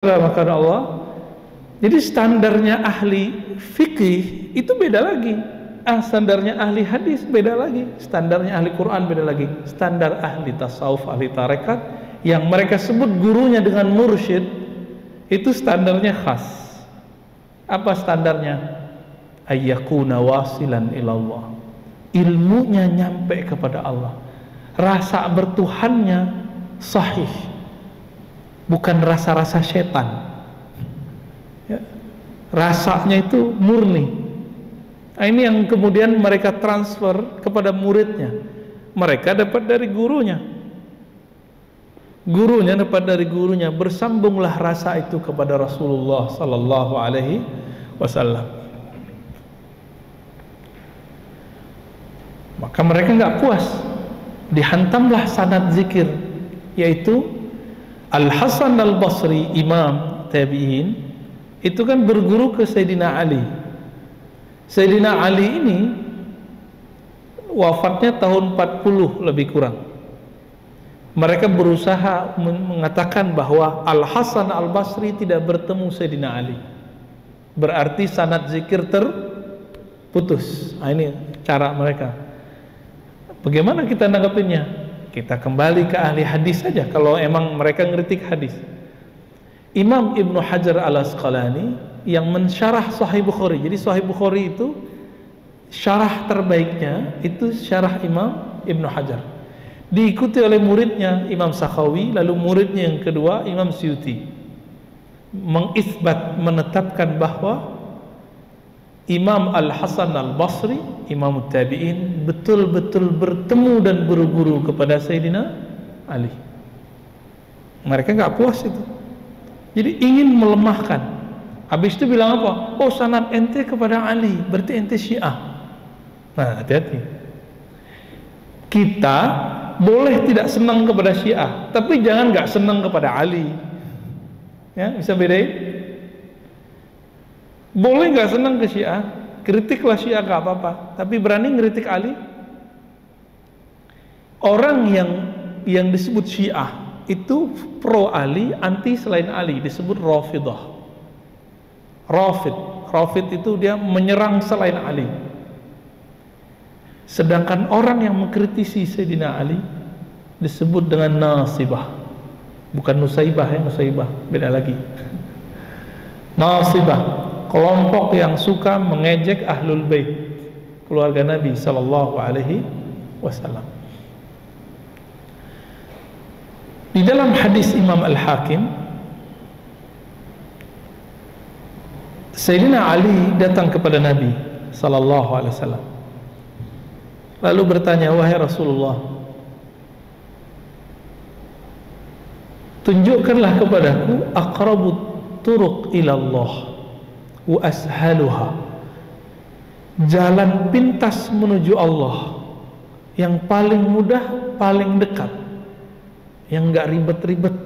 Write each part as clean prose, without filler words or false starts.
Maka Allah, jadi standarnya ahli fikih itu beda lagi, standarnya ahli hadis beda lagi, standarnya ahli Quran beda lagi, standar ahli tasawuf, ahli tarekat yang mereka sebut gurunya dengan mursyid itu standarnya khas. Apa standarnya? Ayyakuna wasilan ilallah, ilmunya nyampe kepada Allah, rasa bertuhannya sahih, bukan rasa-rasa setan ya. Rasanya itu murni. Nah, ini yang kemudian mereka transfer kepada muridnya. Mereka dapat dari gurunya, gurunya dapat dari gurunya. Bersambunglah rasa itu kepada Rasulullah sallallahu alaihi wasallam. Maka mereka nggak puas, dihantamlah sanad zikir, yaitu Al-Hasan Al-Basri, imam tabi'in, itu kan berguru ke Sayyidina Ali. Sayyidina Ali ini wafatnya tahun 40 lebih kurang. Mereka berusaha mengatakan bahwa Al-Hasan Al-Basri tidak bertemu Sayyidina Ali, berarti sanad zikir terputus. Nah, ini cara mereka. Bagaimana kita nanggapinnya? Kita kembali ke ahli hadis saja kalau emang mereka ngeritik hadis. Imam Ibnu Hajar Al-Asqalani yang mensyarah Sahih Bukhari. Jadi Sahih Bukhari itu syarah terbaiknya itu syarah Imam Ibnu Hajar. Diikuti oleh muridnya Imam Sakhawi, lalu muridnya yang kedua Imam Suyuti. Mengisbat, menetapkan bahwa Imam Al-Hasan Al-Basri, Imam Tabi'in, betul-betul bertemu dan berguru kepada Sayyidina Ali. Mereka nggak puas itu, jadi ingin melemahkan. Habis itu bilang apa? Oh, sanad ente kepada Ali, berarti ente Syiah. Nah, hati-hati. Kita boleh tidak senang kepada Syiah, tapi jangan nggak senang kepada Ali. Ya, bisa bedain? Boleh nggak senang ke Syiah, kritiklah Syiah nggak apa-apa, tapi berani ngeritik Ali. Orang yang disebut Syiah itu pro Ali, anti selain Ali, disebut Rafidah. Rafid itu dia menyerang selain Ali. Sedangkan orang yang mengkritisi Sayyidina Ali disebut dengan Nasibah, bukan Nusaibah ya, Nusaibah beda lagi. Nasibah, kelompok yang suka mengejek ahlul bait, keluarga Nabi sallallahu alaihi wasallam. Di dalam hadis Imam Al-Hakim, Sayyidina Ali datang kepada Nabi sallallahu alaihi wasallam, lalu bertanya, wahai Rasulullah, tunjukkanlah kepadaku aqrabut turuq ilallah wa ashaluha, jalan pintas menuju Allah yang paling mudah, paling dekat, yang enggak ribet-ribet,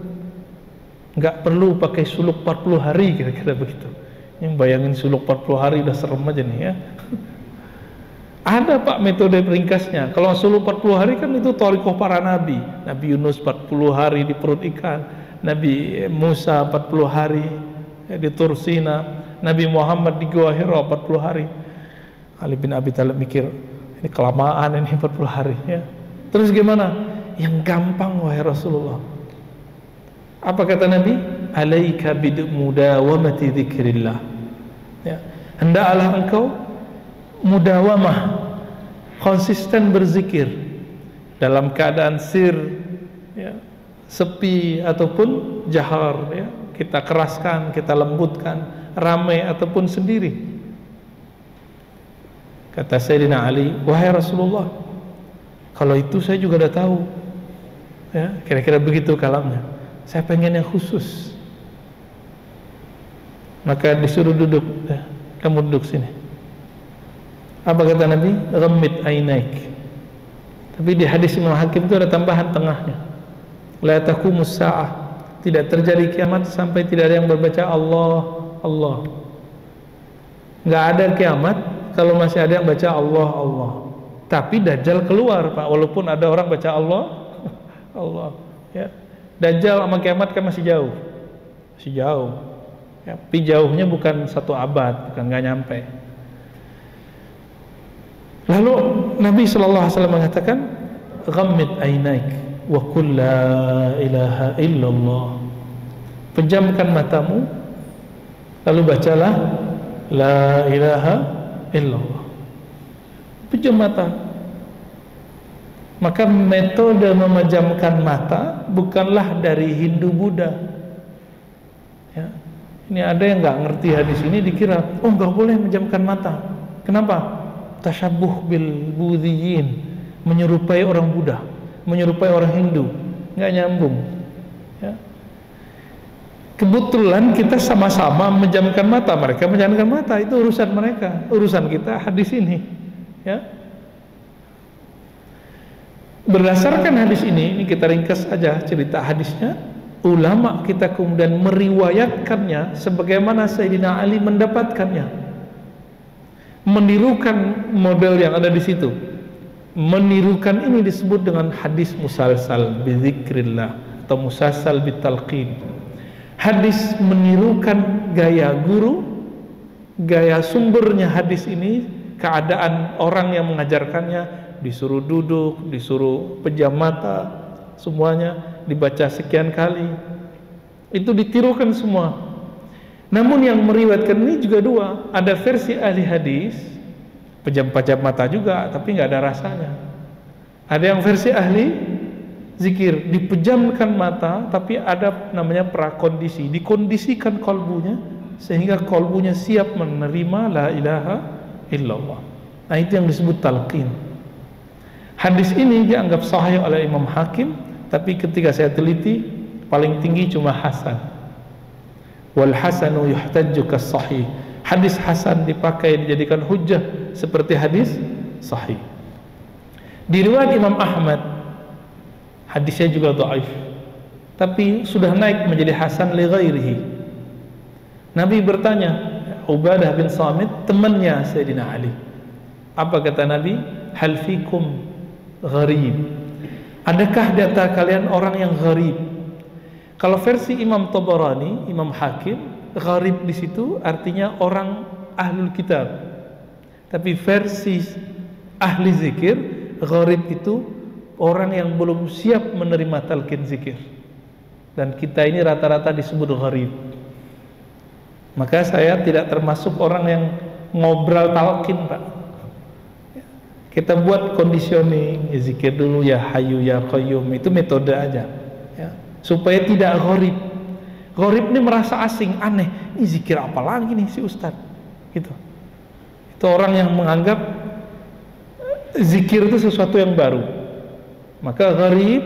enggak perlu pakai suluk 40 hari, kira-kira begitu. Yang bayangin suluk 40 hari udah serem aja nih ya. Ada Pak metode ringkasnya. Kalau suluk 40 hari kan itu thariqah para nabi. Nabi Yunus 40 hari di perut ikan, Nabi Musa 40 hari di Tursina, Nabi Muhammad di Gua Hira 40 hari. Ali bin Abi Thalib mikir, ini kelamaan ini 40 hari ya. Terus gimana? Yang gampang wahai Rasulullah. Apa kata Nabi? Alaika bidmudawamati dzikrillah. Ya, hendaklah engkau mudawamah, konsisten berzikir dalam keadaan sir ya, sepi ataupun jahar ya. Kita keraskan, kita lembutkan, ramai ataupun sendiri. Kata Sayyidina Ali, wahai Rasulullah, kalau itu saya juga udah tahu ya, kira-kira begitu kalamnya. Saya pengen yang khusus. Maka disuruh duduk ya, kamu duduk sini. Apa kata Nabi? Ghammid ainaik. Tapi di hadis Imam Hakim itu ada tambahan tengahnya, la taqumus sa'ah, tidak terjadi kiamat sampai tidak ada yang berbaca Allah, Allah. Nggak ada kiamat kalau masih ada yang baca Allah, Allah. Tapi Dajjal keluar Pak, walaupun ada orang baca Allah, Allah. Ya. Dajjal sama kiamat kan masih jauh. masih jauh. Ya, tapi jauhnya bukan 1 abad, bukan, nggak nyampe. Lalu Nabi SAW mengatakan, ghammid ainaik wa qul la ilaha illallah. Pejamkan matamu, lalu bacalah la ilaha illallah. Pejam mata. Maka metode memejamkan mata bukanlah dari Hindu Buddha. Ya. Ini ada yang nggak ngerti hadis ini, dikira oh nggak boleh memejamkan mata. Kenapa? Tasyabuh bil Buddhiyin, menyerupai orang Buddha, menyerupai orang Hindu, nggak nyambung. Ya. Kebetulan kita sama-sama memejamkan mata, mereka memejamkan mata, itu urusan mereka, urusan kita hadis ini. Ya. Berdasarkan hadis ini kita ringkas aja cerita hadisnya. Ulama kita kemudian meriwayatkannya sebagaimana Sayyidina Ali mendapatkannya, menirukan model yang ada di situ. Menirukan ini disebut dengan hadis musalsal bizikrillah atau musalsal bitalqin. Hadis menirukan gaya guru, gaya sumbernya hadis ini, keadaan orang yang mengajarkannya, disuruh duduk, disuruh pejam mata, semuanya dibaca sekian kali. Itu ditirukan semua. Namun yang meriwayatkan ini juga dua. Ada versi ahli hadis, pejam-pejam mata juga, tapi nggak ada rasanya. Ada yang versi ahli zikir, dipejamkan mata, tapi ada namanya prakondisi, dikondisikan kolbunya sehingga kolbunya siap menerima la ilaha illallah. Nah, itu yang disebut talqin. Hadis ini dianggap sahih oleh Imam Hakim, tapi ketika saya teliti paling tinggi cuma hasan. Wal hasanu yuhtajju kas sahih. Hadis hasan dipakai, dijadikan hujjah seperti hadis sahih. Di riwayat Imam Ahmad, hadisnya juga dhaif, tapi sudah naik menjadi hasan li ghairihi. Nabi bertanya, Ubadah bin Samit, temannya Sayyidina Ali. Apa kata Nabi? Hal fikum gharib. Adakah di antara kalian orang yang gharib? Kalau versi Imam Tabarani, Imam Hakim, gharib di situ artinya orang ahlul kitab. Tapi versi ahli zikir, gharib itu orang yang belum siap menerima talqin zikir. Dan kita ini rata-rata disebut gharib. Maka saya tidak termasuk orang yang ngobrol talqin, Pak. Kita buat conditioning, ya zikir dulu, ya Hayyu ya Qayyum, itu metode aja, ya, supaya tidak gharib. Gharib ini merasa asing, aneh, ini zikir apa lagi nih si Ustadz, gitu. Itu orang yang menganggap zikir itu sesuatu yang baru. Maka gharib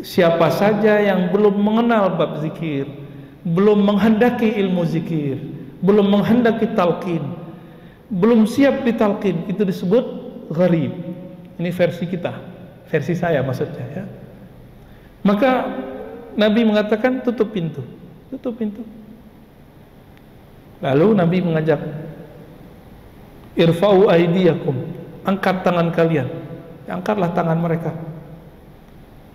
siapa saja yang belum mengenal bab zikir, belum menghendaki ilmu zikir, belum menghendaki talqin, belum siap ditalqin, itu disebut gharib. Ini versi kita, versi saya maksudnya, ya. Maka Nabi mengatakan tutup pintu, tutup pintu. Lalu Nabi mengajak, irfa'u aydiyakum, angkat tangan kalian. Angkatlah tangan mereka.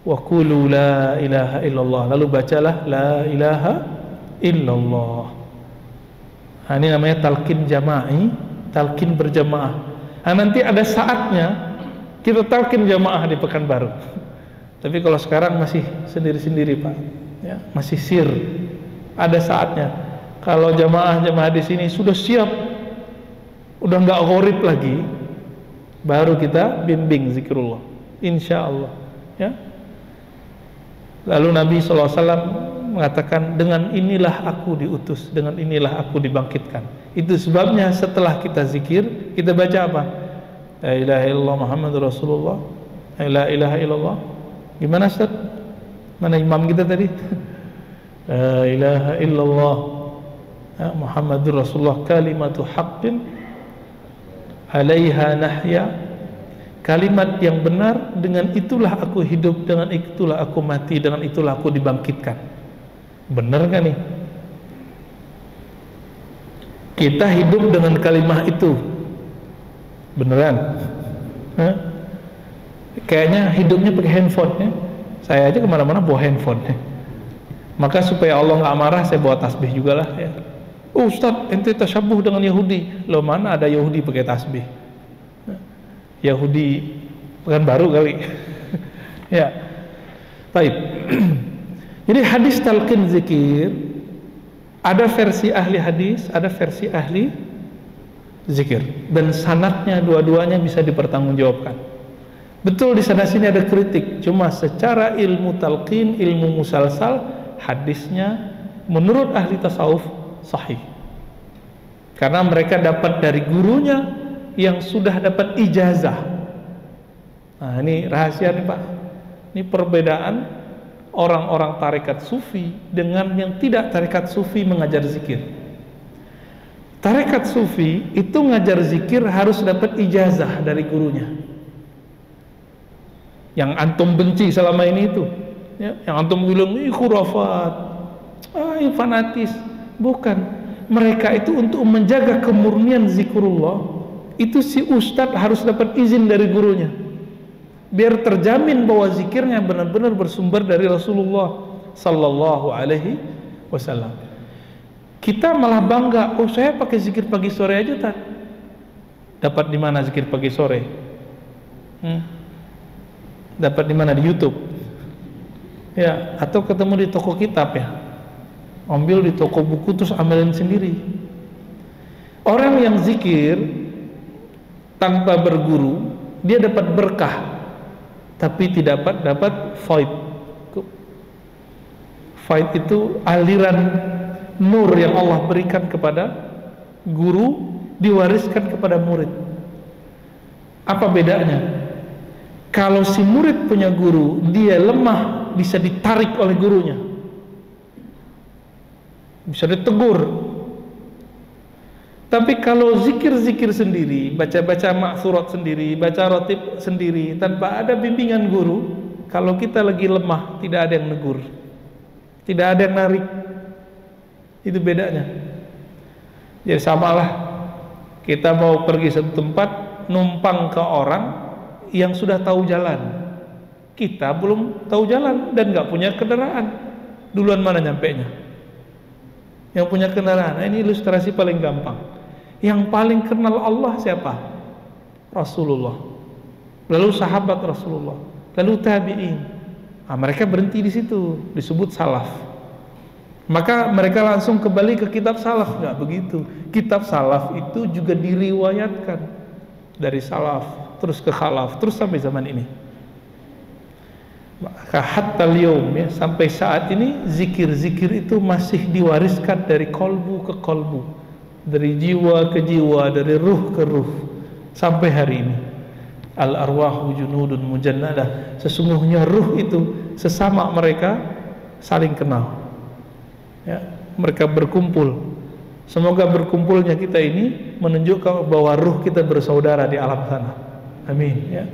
Wa qulu la ilaha illallah, lalu bacalah la ilaha illallah. Nah, ini namanya talqin jama'i, talqin berjamaah. Nah, nanti ada saatnya kita talqin jamaah di Pekanbaru. Tapi kalau sekarang masih sendiri-sendiri, Pak, ya, masih sir. Ada saatnya kalau jamaah-jamaah di sini sudah siap, udah nggak gharib lagi, baru kita bimbing zikrullah, insya Allah, ya. Lalu Nabi SAW mengatakan, dengan inilah aku diutus, dengan inilah aku dibangkitkan. Itu sebabnya setelah kita zikir, kita baca apa? La ilaha illallah Muhammadur Rasulullah. La ilaha illallah. Gimana Ustaz? Mana imam kita tadi? La ilaha illallah Muhammadur Rasulullah, kalimatu haqqin alaiha nahya. Kalimat yang benar, dengan itulah aku hidup, dengan itulah aku mati, dengan itulah aku dibangkitkan. Benar kan nih? Kita hidup dengan kalimat itu, beneran? Hah? Kayaknya hidupnya pakai handphone, ya? Saya aja kemana-mana bawa handphone, ya? Maka supaya Allah nggak marah, saya bawa tasbih juga lah ya. Oh Ustaz, ente tasyabuh dengan Yahudi. Loh, mana ada Yahudi pakai tasbih? Yahudi bukan baru kali. Ya, baik. Jadi hadis talqin zikir ada versi ahli hadis, ada versi ahli zikir, dan sanadnya dua-duanya bisa dipertanggungjawabkan. Betul di sana sini ada kritik, cuma secara ilmu talqin, ilmu musalsal, hadisnya menurut ahli tasawuf sahih. Karena mereka dapat dari gurunya yang sudah dapat ijazah. Nah, ini rahasia nih Pak. Ini perbedaan orang-orang tarekat sufi dengan yang tidak tarekat sufi mengajar zikir. Tarekat sufi itu ngajar zikir harus dapat ijazah dari gurunya. Yang antum benci selama ini itu, ya, yang antum bilang ini khurafat, ini fanatis. Bukan, mereka itu untuk menjaga kemurnian zikrullah, itu si ustadz harus dapat izin dari gurunya, biar terjamin bahwa zikirnya benar-benar bersumber dari Rasulullah Sallallahu Alaihi Wasallam. Kita malah bangga, oh saya pakai zikir pagi sore aja tak. Dapat di mana zikir pagi sore? Dapat di mana? Di YouTube, ya, atau ketemu di toko kitab ya, ambil di toko buku terus amalin sendiri. Orang yang zikir tanpa berguru, dia dapat berkah, tapi tidak dapat faid. Faid itu aliran nur yang Allah berikan kepada guru, diwariskan kepada murid. Apa bedanya? Kalau si murid punya guru, dia lemah, bisa ditarik oleh gurunya, bisa ditegur. Tapi kalau zikir-zikir sendiri, baca-baca maksurat sendiri, baca rotib sendiri, tanpa ada bimbingan guru, kalau kita lagi lemah, tidak ada yang negur, tidak ada yang narik. Itu bedanya. Jadi samalah, kita mau pergi satu tempat, numpang ke orang yang sudah tahu jalan, kita belum tahu jalan dan nggak punya kendaraan. Duluan mana nyampenya? Yang punya kendaraan. Nah, ini ilustrasi paling gampang. Yang paling kenal Allah siapa? Rasulullah. Lalu sahabat Rasulullah, lalu tabi'in. Nah, mereka berhenti di situ, disebut salaf. Maka mereka langsung kembali ke kitab salaf. Nggak begitu. Kitab salaf itu juga diriwayatkan dari salaf, terus ke khalaf, terus sampai zaman ini. Maka hatta al-yawm, ya, sampai saat ini zikir-zikir itu masih diwariskan dari kolbu ke kolbu, dari jiwa ke jiwa, dari ruh ke ruh, sampai hari ini. Al-arwahu junudun mujannadah, sesungguhnya ruh itu sesama mereka saling kenal, ya, mereka berkumpul. Semoga berkumpulnya kita ini menunjukkan bahwa ruh kita bersaudara di alam sana. Amin, ya.